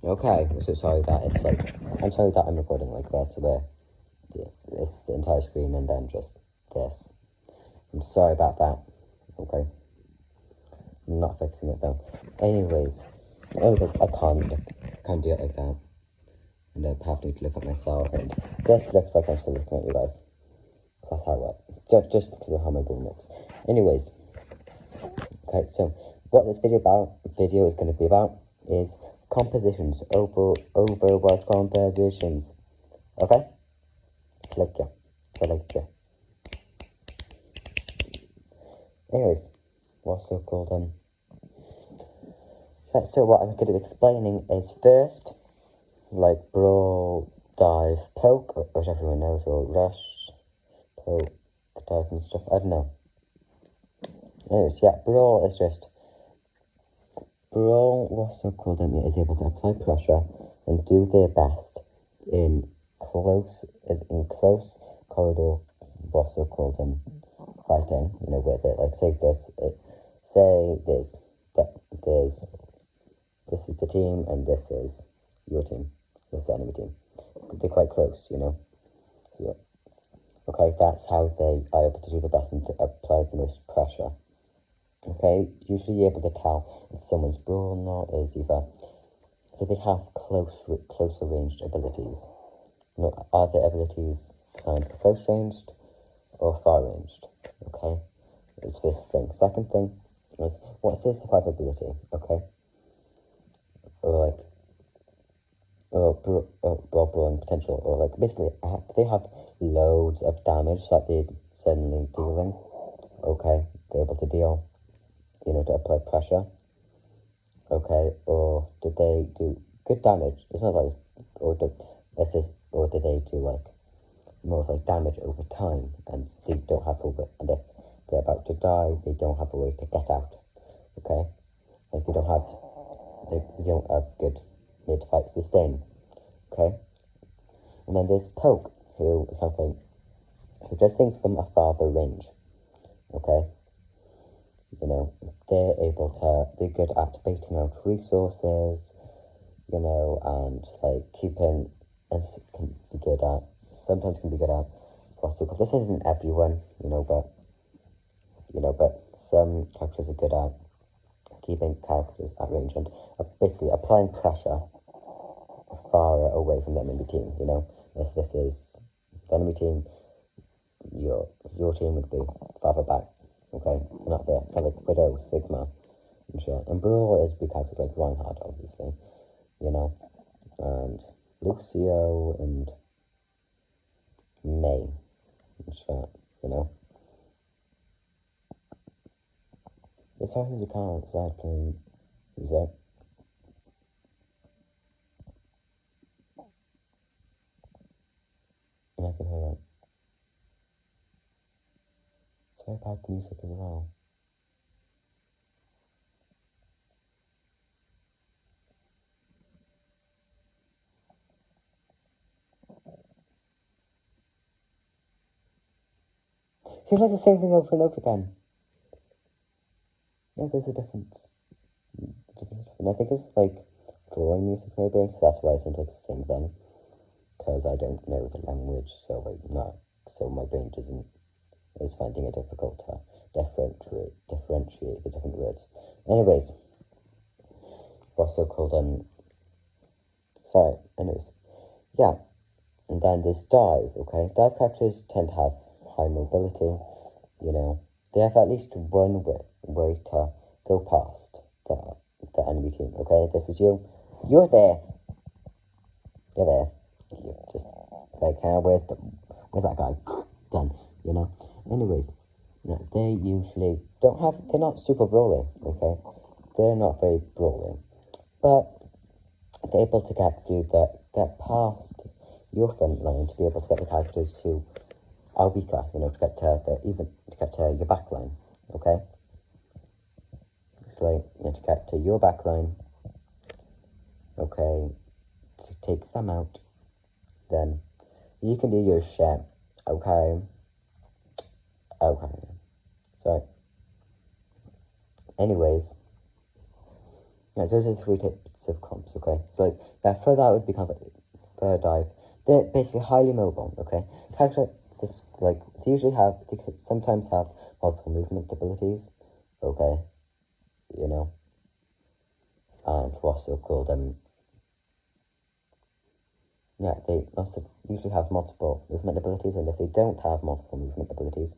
Okay, so sorry that it's like, I'm sorry that I'm recording like this, where it's the entire screen and then just this. I'm sorry about that, okay? I'm not fixing it though. Anyways, I can't do it like that. And I have to look at myself, and this looks like I'm still looking at you guys. So that's how it works. Just because of how my brain works. Anyways, okay, so what this video is going to be about is compositions, Overwatch compositions. Okay? Click yeah. Anyways, what's so called so what I'm going to be explaining is first, like brawl, dive, poke, which everyone knows, or rush, poke, dive and stuff. I don't know. Anyways, yeah, brawl is just brawl. What's so called is able to apply pressure and do their best in close corridor. What's so called fighting. You know, where they like say this is the team and this is your team. This is the enemy team. They're quite close, you know. So, okay, that's how they are able to do the best and to apply the most pressure. Okay, usually you're able to tell if someone's brawl or not is either, so they have closer ranged abilities. You know, are their abilities designed for close ranged or far ranged? Okay, it's first thing. Second thing is, what's their survivability? Okay, or like, brawling potential, or like basically, do they have loads of damage that they're suddenly dealing? Okay, they're able to deal, you know, to apply pressure. Okay, or did they do good damage? It's not like this, or do they do like more of like damage over time, and they don't have and if they're about to die, they don't have a way to get out. Okay, like they don't have good mid-fight sustain. Okay, and then there's poke, who does things from a farther range. Okay, you know, they're good at baiting out resources, you know, and like sometimes can be good at what's it called. This isn't everyone, but some characters are good at keeping characters at range and basically applying pressure far away from the enemy team, you know. If this is the enemy team, your team would be farther back, okay? Not there, kind of like Widow, Sigma, and shit. And Brawl is big characters like Reinhardt, obviously, you know, and Lucio and May and shit, you know. It's hard as you can't start playing music. And I can hear it. It's very bad music as well. Seems like the same thing over and over again. Yeah, there's a difference. And I think it's like drawing music maybe, so that's why it seems like the same thing. Because I don't know the language, so my brain is finding it difficult to differentiate the different words. Anyways, what's so called yeah. And then there's dive, okay? Dive characters tend to have high mobility, you know. They have at least one way to go past the enemy team, okay? This is you. You're there. You're there. You're just like, where's that guy? Done, you know? Anyways, they usually they're not super brawling, okay? They're not very brawling. But they're able to get past your front line to be able to get the characters who are weaker, you know, to get to your back line, okay? So, to get to your back line, okay, to take them out, then you can do your shit, okay? Okay. So, anyways, those are 3 tips civ comps, okay? So, like, yeah, for that would be kind of, for a dive, they're basically highly mobile, okay? Character, just, like, they sometimes have multiple movement abilities, okay? You know? And what's so called, yeah, they also usually have multiple movement abilities, and if they don't have multiple movement abilities,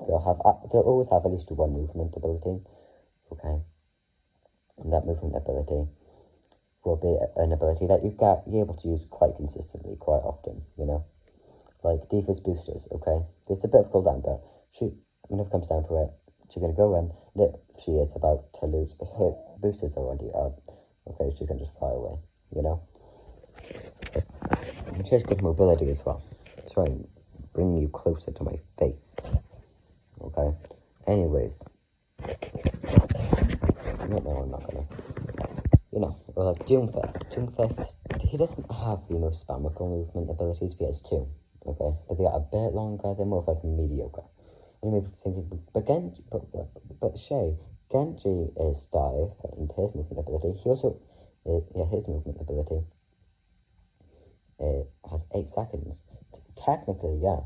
they'll always have at least one movement ability, okay? And that movement ability will be an ability that you're able to use quite consistently, quite often, you know? Like D.Va's boosters, okay? There's a bit of cooldown, but when it comes down to it, she's going to go in, and if she is about to lose, her boosters are already up, okay? She can just fly away, you know? And she has good mobility as well. Sorry, bring you closer to my face, okay? Anyways, no, I'm not gonna. You know, or like Doomfist. Doomfist, he doesn't have the most spammable movement abilities, but he has two, okay? But they are a bit longer, they're more of like mediocre. And you may be thinking, but Shay, Genji is dive, and his movement ability, he also, his movement ability has 8 seconds. Technically, yeah.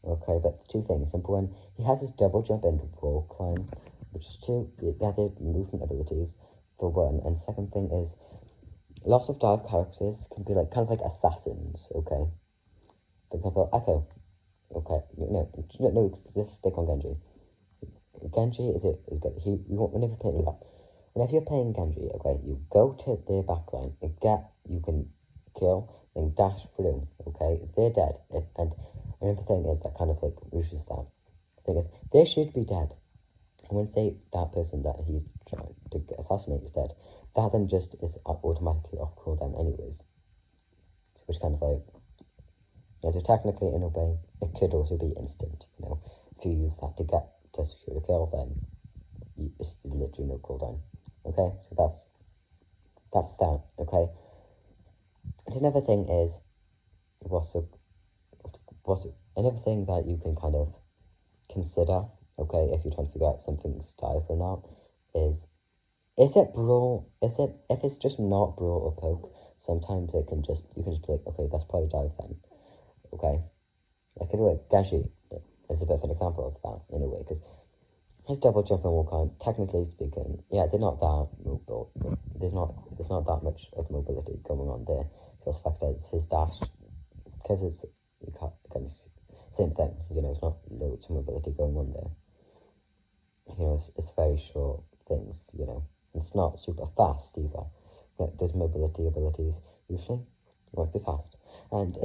Okay, but two things. Number one, he has his double jump and wall climb, which is two, they're movement abilities, for one. And second thing is, lots of dive characters can be like kind of like assassins, okay? For example, Echo. Okay, no, just stick on Genji. Genji is good. Whenever you're playing Genji, okay, you go to their backline and you can kill, then dash through, okay? They're dead, and another thing is that kind of like reaches that. The thing is, they should be dead. And when say that person that he's trying to assassinate is dead, that then just is automatically off cooldown anyways. Which kind of like, so technically in a way, it could also be instant, you know. If you use that to secure a kill, then it's literally no cooldown. Okay, so that's that, okay. And another thing is, another thing that you can kind of consider, okay, if you're trying to figure out if something's dive or not, is it brawl? If it's just not brawl or poke, sometimes you can just be like, okay, that's probably dive then, okay. Like anyway, Genji is a bit of an example of that in a way, because his double jump and wall climb, technically speaking, yeah, they're not that mobile. There's not that much of mobility going on there. Plus the fact that it's his dash, because it's kind of same thing, you know, it's not loads of mobility going on there. You know, it's very short things, you know. It's not super fast either. There's mobility abilities usually. You want to be fast. And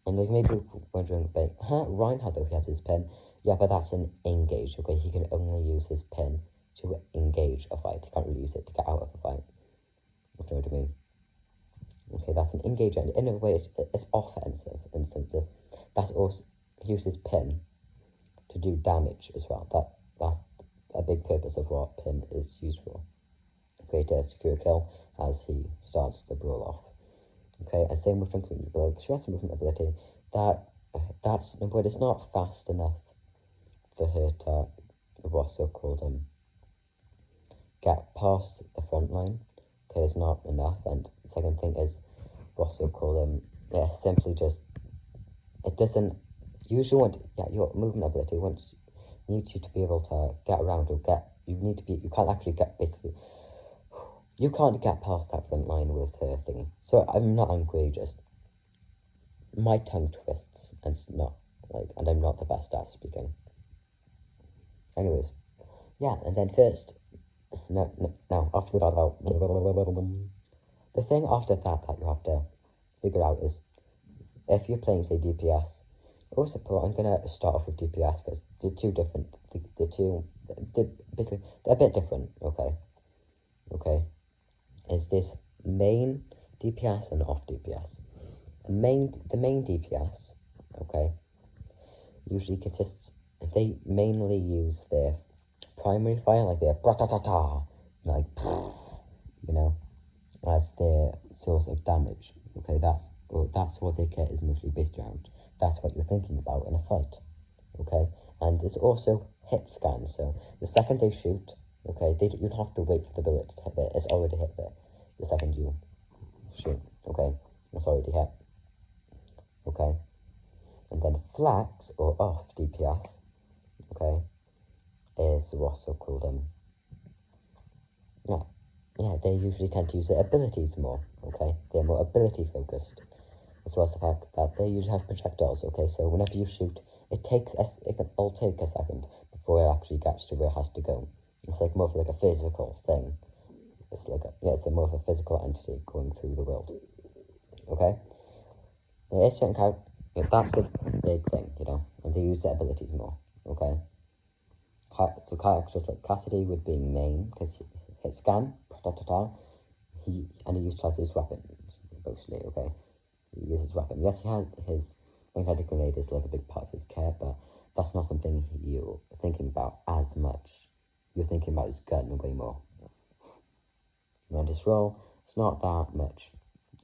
like maybe wondering, but Reinhardt though, he has his pin. Yeah, but that's an engage, okay? He can only use his pin to engage a fight. He can't really use it to get out of a fight. If you know what I mean. Okay, that's an engage, and in a way it's offensive in the sense of that's also, he uses pin to do damage as well. That's a big purpose of what pin is used for. Okay, to secure a kill as he starts the brawl off. Okay, and same with Franklin, like she has a movement ability but it's not fast enough for her to what's so called get past the front line. Okay, it's not enough. And the second thing is what's so called yeah, simply just it doesn't usually want your movement ability needs you to be able to get around or you can't actually get basically. You can't get past that front line with her thingy. So I'm not angry, just my tongue twists and I'm not the best at speaking. Anyways, yeah, and then first, now after we talk about the thing after that you have to figure out is if you're playing say DPS or support. I'm gonna start off with DPS because they're two different. They're a bit different. Okay. Is this main DPS and off DPS? The main DPS, okay, usually consists, they mainly use their primary fire, like their bra-ta-ta-ta, like, you know, as their source of damage, okay, that's what their kit is mostly based around. That's what you're thinking about in a fight, okay, and it's also hit scan, so the second they shoot, okay, you don't have to wait for the bullet to hit there, it's already hit there. the second you shoot, okay? It's already hit, okay? And then flex or off DPS, okay, is what's so called, yeah, they usually tend to use their abilities more, okay? They're more ability focused, as well as the fact that they usually have projectiles, okay? So whenever you shoot, it can all take a second before it actually gets to where it has to go. It's like more of like a physical thing. It's like it's more of a physical entity going through the world, okay? There is certain that's a big thing, and they use their abilities more, okay? So characters like Cassidy would be main, because he hit scan, he utilizes his weapon, mostly, okay? He uses his weapon. Yes, he has his magnetic grenade is like a big part of his care, but that's not something you're thinking about as much. You're thinking about his gun way more. And his roll, it's not that much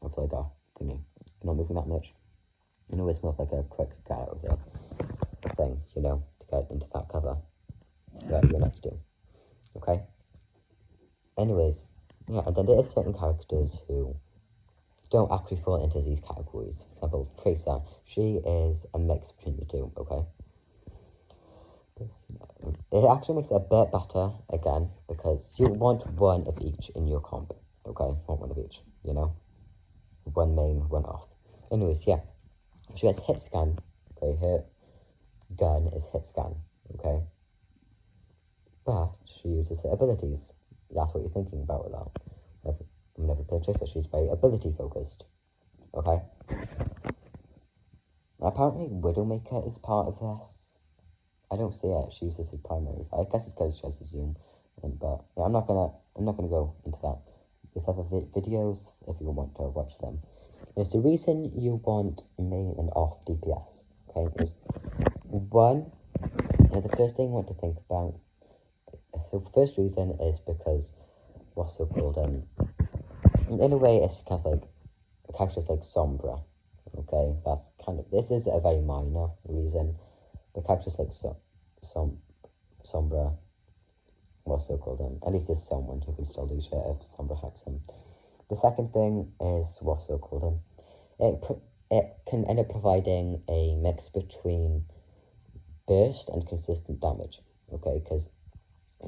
of like a thingy. You're not moving that much. It's more of like a quick get out of the thing, to get into that cover where you're next to. Okay? Anyways, yeah, and then there are certain characters who don't actually fall into these categories. For example, Tracer, she is a mix between the two, okay? It actually makes it a bit better, again, because you want one of each in your comp, okay? Not one of each, One main, one off. Anyways, yeah. She has hit scan, okay? Her gun is hit scan, okay? But she uses her abilities. That's what you're thinking about a lot. I've never played Tracer, she's very ability focused, okay? Apparently, Widowmaker is part of this. I don't see it. She uses her primary. I guess it's because she has a zoom. But yeah, I'm not gonna go into that. There's other videos if you want to watch them. There's the reason you want main and off DPS. Okay, is one. The first thing you want to think about. The first reason is because what's so called in a way it's kind of like characters like Sombra. Okay, that's this is a very minor reason, but characters like Sombra, what's so called at least there's someone who can still do shit if Sombra hacks him. The second thing is what's so called it can end up providing a mix between burst and consistent damage. Okay, because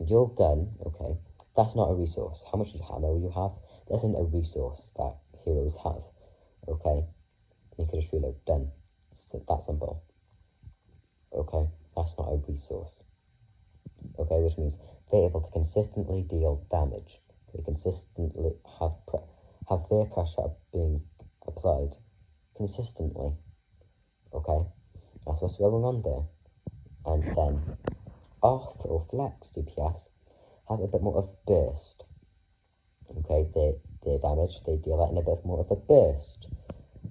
your gun, okay, that's not a resource. How much ammo you have, that isn't a resource that heroes have. Okay, you can just reload, done. It's that simple. Okay, that's not a resource. Okay, which means they're able to consistently deal damage. They consistently have their pressure being applied consistently. Okay, that's what's going on there. And then off or flex DPS have a bit more of burst. Okay, their damage, they deal that in a bit more of a burst.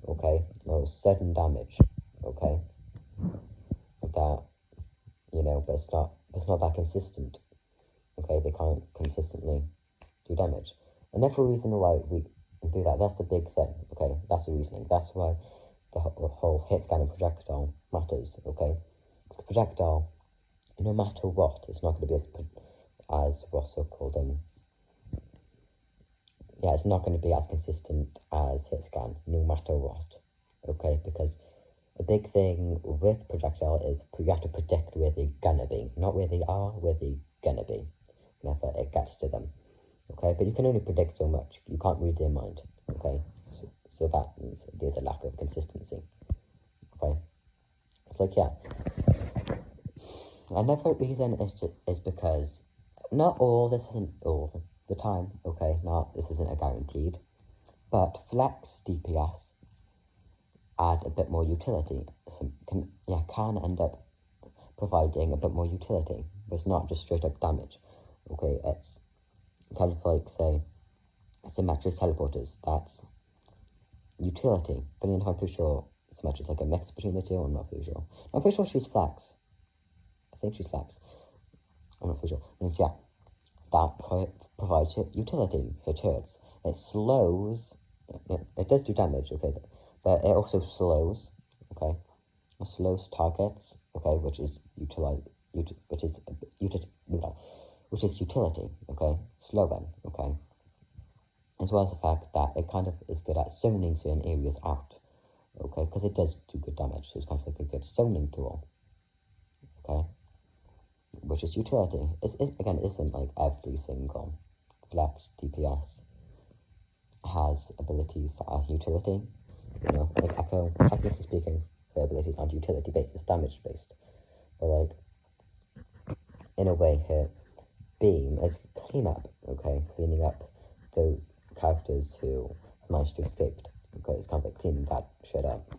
Okay, or sudden damage. Okay, that but it's not that consistent. Okay, they can't consistently do damage. Another reason why we do that, that's a big thing. Okay, that's the reasoning. That's why the whole hit scan and projectile matters. Okay, because projectile, no matter what, it's not going to be as what's so called it's not going to be as consistent as hit scan, no matter what. Okay, because a big thing with projectile is you have to predict where they're gonna be, not where they are, where they're gonna be, whenever it gets to them. Okay, but you can only predict so much. You can't read their mind. Okay, so that means there's a lack of consistency. Okay, it's like another reason is because this isn't all the time. Okay, this isn't a guaranteed, but flex DPS add a bit more utility. Can end up providing a bit more utility. It's not just straight up damage. Okay, it's kind of like, say, Symmetra's teleporters. That's utility. Funny enough, I'm pretty sure Symmetra's like a mix between the two. I'm not pretty sure. I'm pretty sure she's flex. I think she's flex. I'm not pretty sure. And that provides utility. Her turrets. It slows. It does do damage. Okay, but it also slows. Okay, it slows targets. Okay, which is utility. Okay, slowing. Okay, as well as the fact that it kind of is good at zoning certain areas out, okay, because it does do good damage, so it's kind of like a good zoning tool, okay, which is utility. Again, it isn't like every single flex DPS has abilities that are utility, like Echo, technically speaking, her abilities aren't utility based, it's damage based, but like, in a way, her beam is cleanup, okay, cleaning up those characters who managed to escape, okay, it's kind of like cleaning that shit up,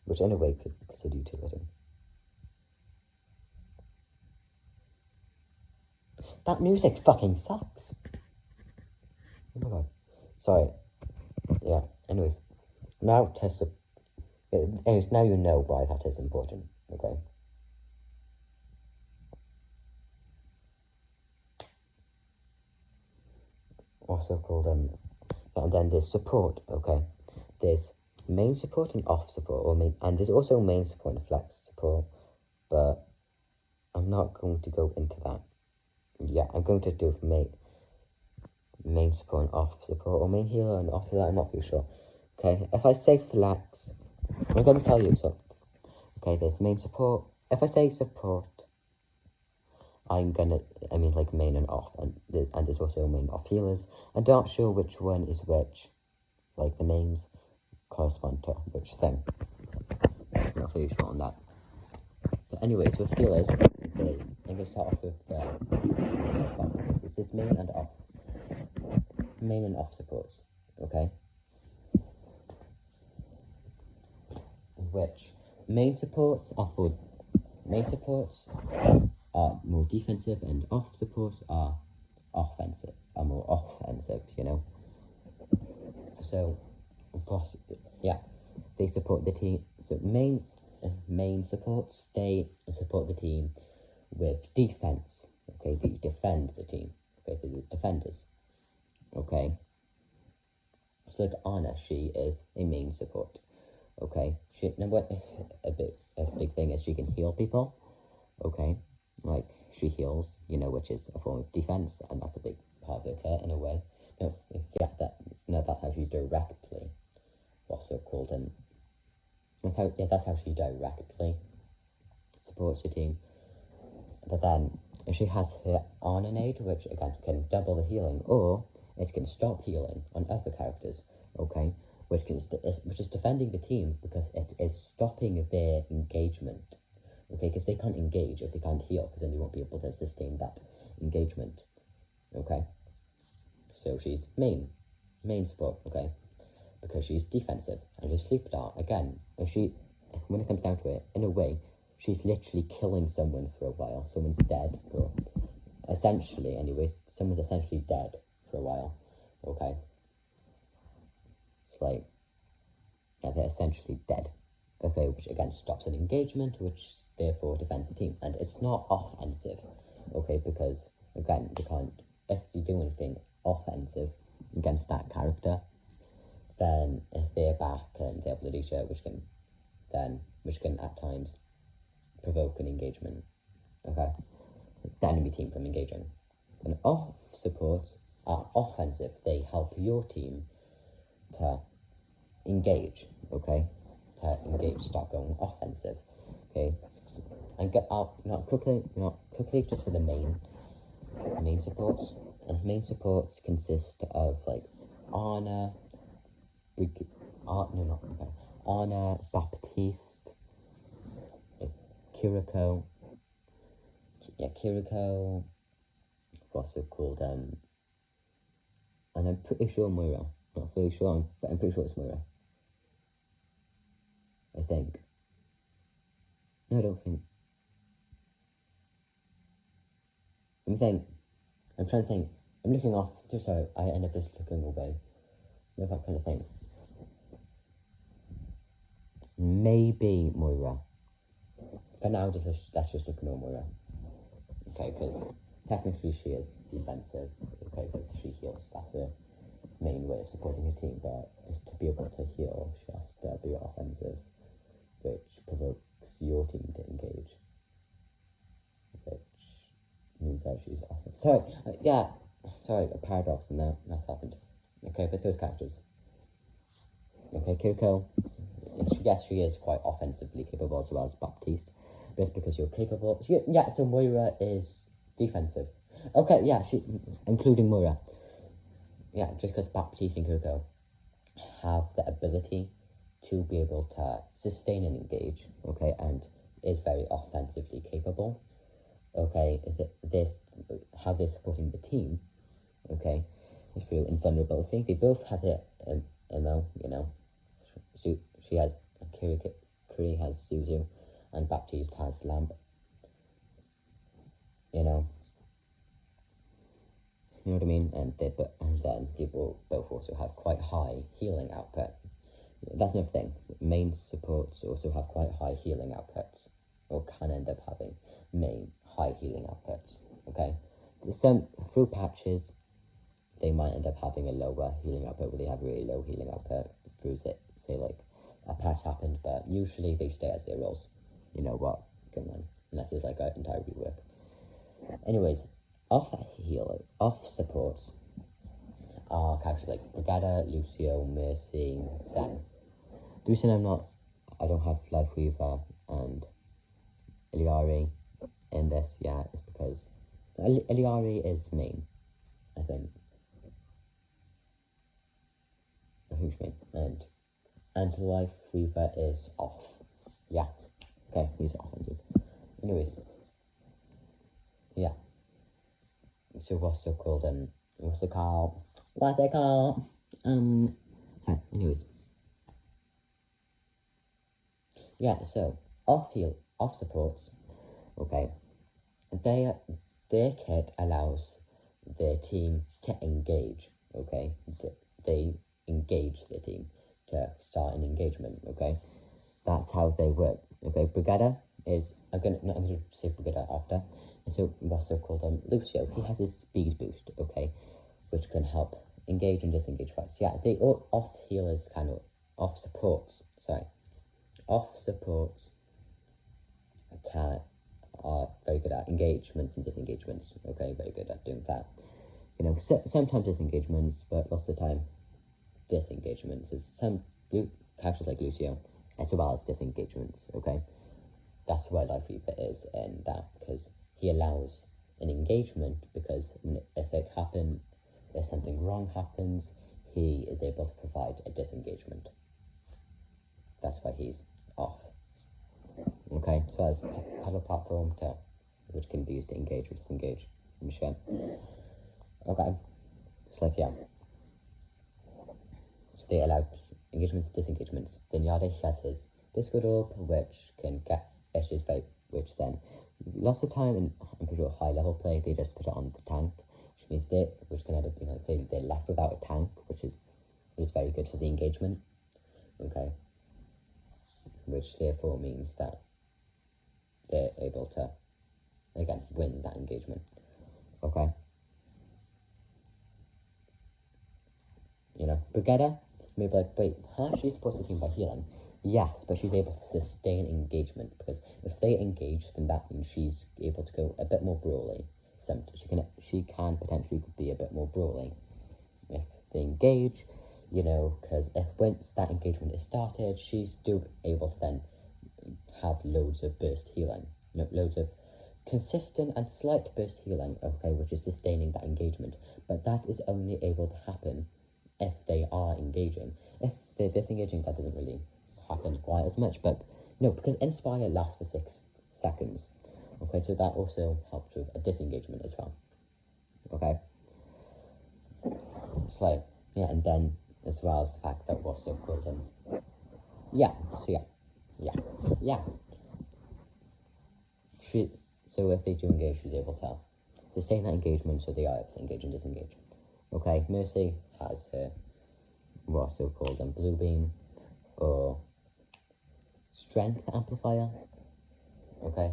which in a way could be considered utility. That music fucking sucks. Oh my god. Sorry. Yeah, anyways. Now now you know why that is important, okay? Also called, and then there's support, okay? There's main support and off support, and there's also main support and flex support, but I'm not going to go into that. Yeah, I'm going to do main support and off support, or main healer and off healer, I'm not too sure. Okay, if I say flex, I'm going to tell you, so, okay, there's main support. If I say support, I mean like main and off, and there's also main off healers. I'm not sure which one is which, like the names correspond to which thing. I'm not really sure on that. But anyways, with healers, I'm going to start off with this main and off. Main and off supports, okay? Which main supports are more defensive, and off supports are more offensive, So, yeah, they support the team. So main supports, they support the team with defense. Okay, they defend the team. Okay, they're the defenders. Okay. So like Anna, she is a main support. Okay, a big thing is she can heal people. Okay, like she heals, which is a form of defense, and that's a big part of her in a way. That's how she directly, also called, and that's how she directly supports your team. But then she has her Arnonade, which again can double the healing, or it can stop healing on other characters. Okay, which is defending the team because it is stopping their engagement. Okay, because they can't engage if they can't heal, because then they won't be able to sustain that engagement. Okay, so she's main support. Okay, because she's defensive, and her sleep dart again. When it comes down to it, in a way, she's literally killing someone for a while. Someone's dead for, essentially, anyways. Someone's essentially dead for a while. Okay. It's like, yeah, they're essentially dead. Okay, which again stops an engagement, which therefore defends the team. And it's not offensive, okay, because again, if you do anything offensive against that character, then if they're back and they have Lydia, which can at times provoke an engagement, okay, the enemy team from engaging. And off supports are offensive. They help your team to engage, okay, start going offensive, okay, and get out, not quickly, just for the main supports. And main supports consist of like Anna, Baptiste, Kiriko, what's it called, and I'm pretty sure Moira, not very sure, but I'm pretty sure it's Moira, I think. No, I don't think. I'm trying to think. I'm looking off, just so I end up just looking away. I'm trying to think. Maybe Moira. For now, let's just ignore Moira. Okay, because technically she is defensive, okay, because she heals. That's her main way of supporting her team, but to be able to heal, she has to be offensive, which provokes your team to engage, which means that she's offensive. Sorry, yeah, sorry, a paradox in that. That's happened. Okay, but those characters. Okay, Kiriko, yes, she is quite offensively capable as well as Baptiste. But it's because you're capable. Yeah, so Moira is defensive. Okay, yeah, including Moira. Yeah, just because Baptiste and Kiriko have the ability to be able to sustain and engage, okay, and is very offensively capable, okay, how they're supporting the team, okay, is through invulnerability. They both have it, she has, Kiri has Suzu, and Baptiste has Lamp, you know what I mean, and then they will both also have quite high healing output. That's another thing. Main supports also have quite high healing outputs, or can end up having main high healing outputs. Okay, through patches, they might end up having a lower healing output, where they have really low healing output through say like a patch happened, but usually they stay at zeros. You know what going on, unless it's like an entire rework. Anyways, off supports are characters like Brigada, Lucio, Mercy, Zen. The reason I don't have Life Weaver and Eliari in this yet is because Eliari is main, I think. A huge main. And Life Weaver is off. Yeah. Okay, he's offensive. Anyways. Yeah. So what's it called? What's it called? Sorry, anyways. Yeah, so off supports, okay, their kit allows their team to engage, okay, they engage their team to start an engagement, okay, that's how they work, okay. Brigada is, I'm gonna say Brigada after, and so what's it called, Lucio, he has his speed boost, okay, which can help engage and disengage fights. Yeah, they all off healers kind of, off supports are very good at engagements and disengagements. Okay, very good at doing that. Sometimes disengagements, but lots of the time disengagements. Is some characters like Lucio, as well as disengagements. Okay, that's why Life Reaper is in that, because he allows an engagement, because if something wrong happens, he is able to provide a disengagement. That's why he's off. Okay, so as paddle platform which can be used to engage or disengage in share. Okay, it's like, yeah. So they allow engagements, disengagements. Then Yada has his Disco Orb, which can get issues which then lots of time, and I'm pretty sure high level play, they just put it on the tank, which can end up being like, say they're left without a tank, which is very good for the engagement. Okay, which therefore means that they're able to, again, win that engagement. Okay. Brigada may be like, wait, she supports the team by healing. Yes, but she's able to sustain engagement, because if they engage, then that means she's able to go a bit more brawly. She can potentially be a bit more brawly if they engage, because once that engagement is started, she's still able to then have loads of burst healing, loads of consistent and slight burst healing, okay, which is sustaining that engagement. But that is only able to happen if they are engaging. If they're disengaging, that doesn't really happen quite as much. But no, because Inspire lasts for 6 seconds, okay, so that also helps with a disengagement as well. Okay, it's like, yeah, and then as well as the fact that what's so called so if they do engage, she's able to sustain that engagement, so they are able to engage and disengage. Okay, Mercy has her what's so called Blue Beam or Strength Amplifier. Okay,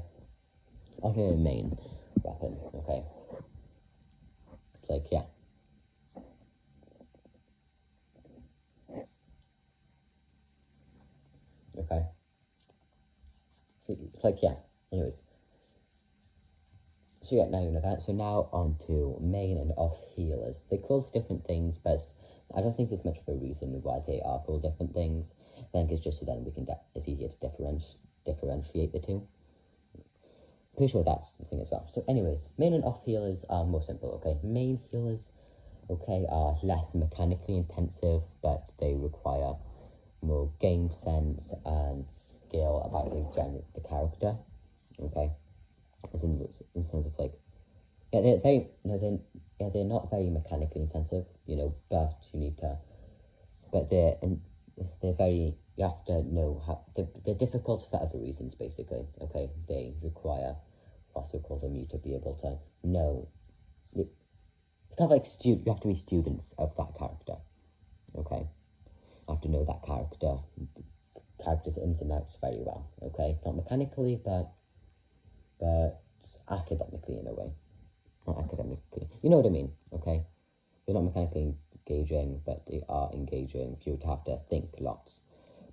on her main weapon. Okay, it's like, yeah. Okay, so it's like, yeah. Anyways, So yeah, now you know that. So now on to main and off healers. They're called different things, but I don't think there's much of a reason why they are called different things. I think it's just so then we can it's easier to differentiate the two. Pretty sure that's the thing as well. So anyways, main and off healers are more simple, okay? Main healers, okay, are less mechanically intensive, but they require more game sense and skill about the character, okay? In sense of like, yeah, they're very, no, they're not very mechanically intensive, you know, but you need to, but they're very, you have to know how, they're difficult for other reasons, basically, okay? They require also called them you to be able to know, it's kind of like, you have to be students of that character, okay? You have to know that character's ins and outs very well, okay? Not mechanically, but academically in a way. Not academically. You know what I mean, okay? They're not mechanically engaging, but they are engaging if you would have to think lots.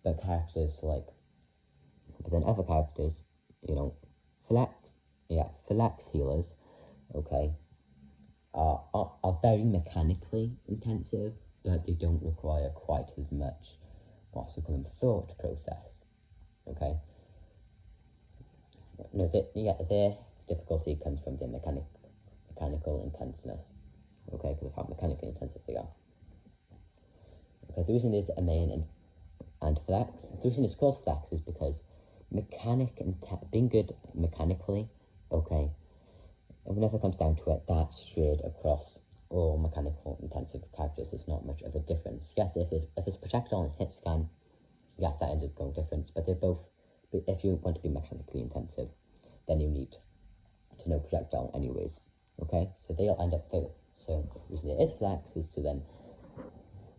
But characters like, but then other characters, you know, flex healers, okay, are very mechanically intensive, but they don't require quite as much, what's it called, thought process, okay? No, their difficulty comes from their mechanical intenseness, okay, because of how mechanically intensive they are. Okay, the reason is a main and flex. The reason it's called flex is because being good mechanically, okay, and whenever it comes down to it, that's shared across all mechanical intensive characters. There's not much of a difference. Yes, if it's projectile and hit scan, yes, that ends up going difference, but they're both, if you want to be mechanically intensive, then you need to know projectile anyways, okay? So they'll end up, so the reason there is flex is so then,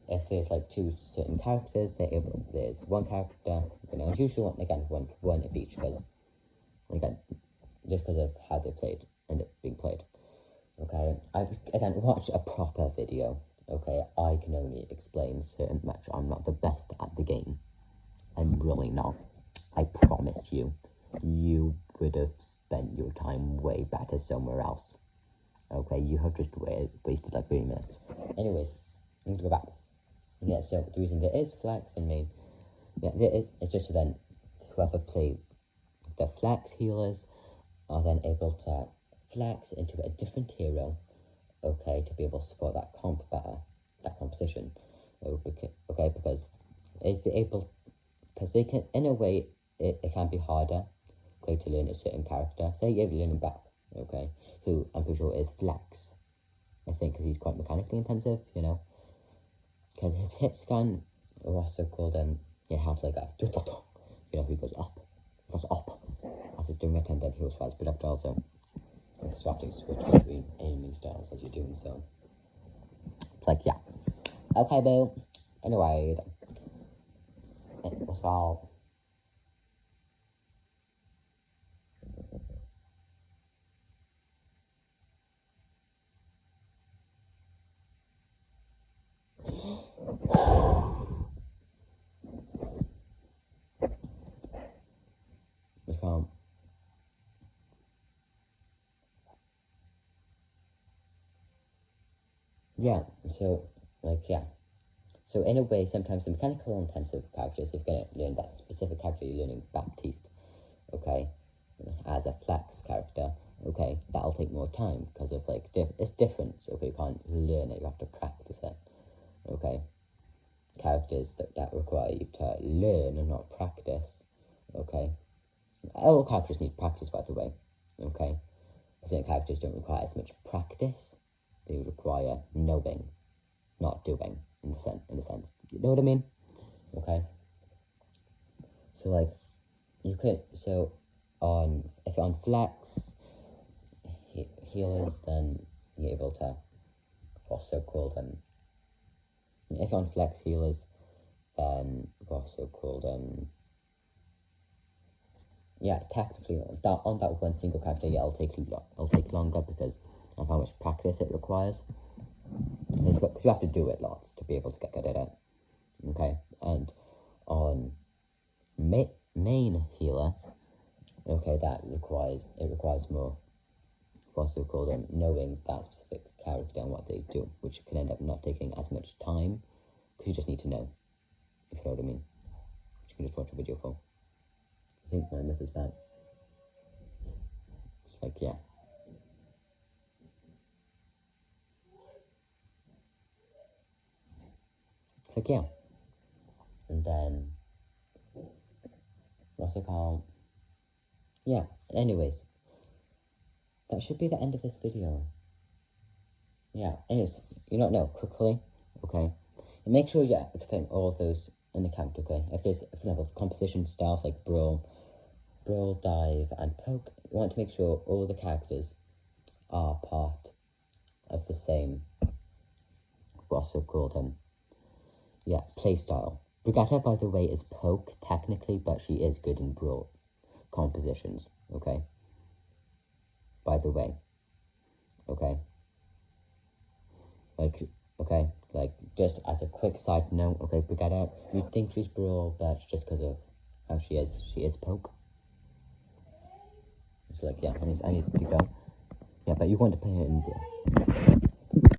if there's like two certain characters, there's one character, you know, usually one of each, because, again, just because of how they end up being played, okay? Again, watch a proper video, okay? I can only explain certain much. I'm not the best at the game. I'm really not. I promise you, you would have spent your time way better somewhere else. Okay, you have just wasted like 3 minutes. Anyways, I'm gonna go back. Yeah, so the reason there is flex and main, yeah, it's just so then whoever plays the flex healers are then able to flex into a different hero, okay, to be able to support that comp better, that composition, okay, because it's able, because they can, in a way, it can be harder, okay, to learn a certain character. Say you're learning back, okay, who I'm pretty sure is flex, I think, because he's quite mechanically intensive, you know, because his hit scan, or also called, it has like a, you know, he goes up, after doing it, and then he also has projectile, so you have to switch between aiming styles as you're doing so. It's like, yeah. Okay, boo. Anyways, it was all. It's called. Yeah, so, like, yeah. So, in a way, sometimes the mechanical intensive characters, if you're going to learn that specific character, you're learning Baptiste, okay, as a flex character, okay, that'll take more time because of, like, it's different, so you can't learn it, you have to practice it, okay? Characters that require you to learn and not practice, okay? All characters need practice, by the way, okay? Certain characters don't require as much practice, they require knowing, not doing, in a sense. You know what I mean? Okay. So like, you could, so if you're on flex healers, then you're able to, what's so called, if you're on flex healers, then what's so called, yeah, technically, on that one single character, yeah, it'll take longer because of how much practice it requires. Because you have to do it lots to be able to get good at it. Okay, and on main healer, okay, it requires more what's it called, knowing that specific character and what they do, which can end up not taking as much time, because you just need to know, if you know what I mean, which you can just watch a video for. I think my myth is back. It's like, yeah. It's like, yeah. And then, what's it called? Yeah, anyways, that should be the end of this video. Yeah, anyways, quickly, okay? And make sure you're putting all of those in the count, okay? If there's, for example, composition styles like Brawl, Dive, and Poke, you want to make sure all the characters are part of the same, what's it called, playstyle. Brigitte, by the way, is Poke, technically, but she is good in Brawl compositions, okay? By the way, okay? Like, just as a quick side note, okay, Brigitte, you'd think she's Brawl, but just because of how she is Poke. It's like, yeah, I need to go. Yeah, but you want to play her in Brawl.